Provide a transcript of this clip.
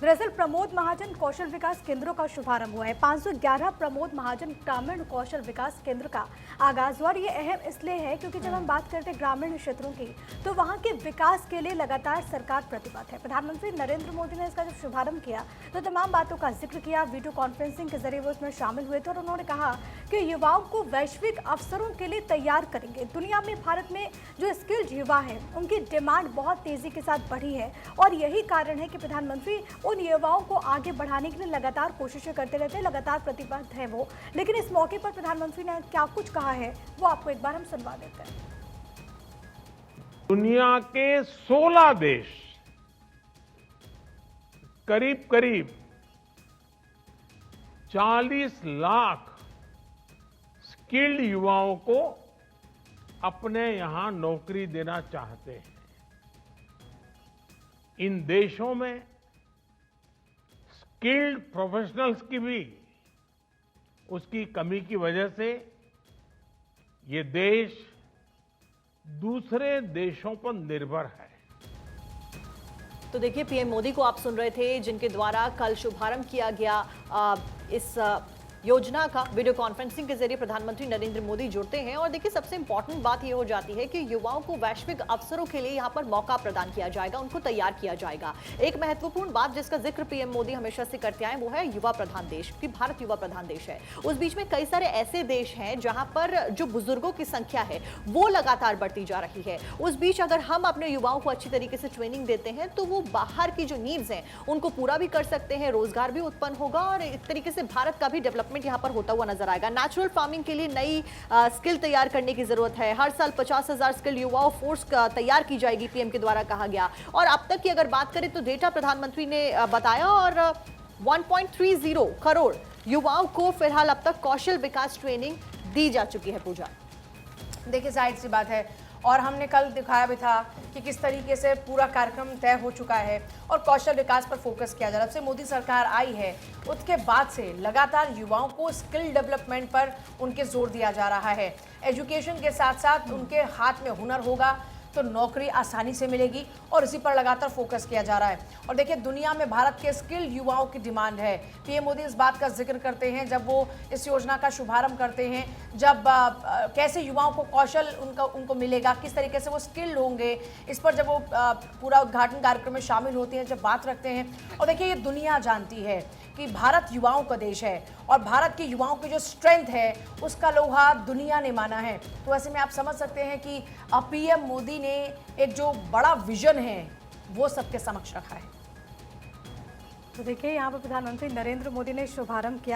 दरअसल प्रमोद महाजन कौशल विकास केंद्रों का शुभारंभ हुआ है। 511 प्रमोद महाजन ग्रामीण कौशल विकास केंद्र का आगाज हुआ। और ये अहम इसलिए है क्योंकि जब हम बात करते हैं ग्रामीण क्षेत्रों की, तो वहां के विकास के लिए लगातार सरकार प्रतिबद्ध है। प्रधानमंत्री नरेंद्र मोदी ने इसका जब शुभारंभ किया तो तमाम बातों का जिक्र किया। वीडियो कॉन्फ्रेंसिंग के जरिए वो उसमें शामिल हुए थे और उन्होंने कहा कि युवाओं को वैश्विक अवसरों के लिए तैयार करेंगे। दुनिया में भारत में जो स्किल्ड युवा है उनकी डिमांड बहुत तेजी के साथ बढ़ी है और यही कारण है कि प्रधानमंत्री उन युवाओं को आगे बढ़ाने के लिए लगातार कोशिशें करते रहते हैं, लगातार प्रतिबद्ध है वो। लेकिन इस मौके पर प्रधानमंत्री ने क्या कुछ कहा है वो आपको एक बार हम सुनवा देते हैं। दुनिया के 16 देश करीब करीब 40 लाख स्किल्ड युवाओं को अपने यहां नौकरी देना चाहते हैं। इन देशों में स्किल्ड प्रोफेशनल्स की भी उसकी कमी की वजह से ये देश दूसरे देशों पर निर्भर है। तो देखिए, पीएम मोदी को आप सुन रहे थे, जिनके द्वारा कल शुभारंभ किया गया इस योजना का वीडियो कॉन्फ्रेंसिंग के जरिए प्रधानमंत्री नरेंद्र मोदी जुड़ते हैं। और देखिए, सबसे इंपॉर्टेंट बात यह हो जाती है कि युवाओं को वैश्विक अवसरों के लिए यहां पर मौका प्रदान किया जाएगा, उनको तैयार किया जाएगा। एक महत्वपूर्ण बात जिसका जिक्र पीएम मोदी हमेशा से करते आए वो है युवा प्रधान देश, कि भारत युवा प्रधान देश है। उस बीच में कई सारे ऐसे देश हैं जहां पर जो बुजुर्गों की संख्या है वो लगातार बढ़ती जा रही है। उस बीच अगर हम अपने युवाओं को अच्छी तरीके से ट्रेनिंग देते हैं तो वो बाहर की जो नीड्स हैं उनको पूरा भी कर सकते हैं, रोजगार भी उत्पन्न होगा और एक तरीके से भारत का भी डेवलपमेंट यहां पर होता हुआ नजर आएगा। नेचुरल फार्मिंग के लिए नई स्किल तैयार करने की जरूरत है। हर साल 50,000 स्किल युवाओं फोर्स तैयार की जाएगी, पीएम के द्वारा कहा गया। और अब तक की अगर बात करें तो डेटा प्रधानमंत्री ने बताया और 1.30 करोड़ युवाओं को फिलहाल अब तक कौशल विकास ट्रेनिंग दी जा चुकी है। पूजा, देखिए, जाहिर सी बात है और हमने कल दिखाया भी था कि किस तरीके से पूरा कार्यक्रम तय हो चुका है और कौशल विकास पर फोकस किया जा रहा है। जब से मोदी सरकार आई है उसके बाद से लगातार युवाओं को स्किल डेवलपमेंट पर उनके जोर दिया जा रहा है। एजुकेशन के साथ साथ उनके हाथ में हुनर होगा तो नौकरी आसानी से मिलेगी और इसी पर लगातार फोकस किया जा रहा है। और देखिए, दुनिया में भारत के स्किल्ड युवाओं की डिमांड है। पीएम मोदी इस बात का जिक्र करते हैं जब वो इस योजना का शुभारंभ करते हैं, जब कैसे युवाओं को कौशल उनको मिलेगा, किस तरीके से वो स्किल्ड होंगे, इस पर जब वो पूरा उद्घाटन कार्यक्रम में शामिल होते हैं, जब बात रखते हैं। और देखिए, ये दुनिया जानती है कि भारत युवाओं का देश है और भारत के युवाओं की जो स्ट्रेंथ है उसका लोहा दुनिया ने माना है। तो ऐसे में आप समझ सकते हैं कि पीएम मोदी ने एक जो बड़ा विजन है वो सबके समक्ष रखा है। तो देखिए, यहाँ पर प्रधानमंत्री नरेंद्र मोदी ने शुभारंभ किया।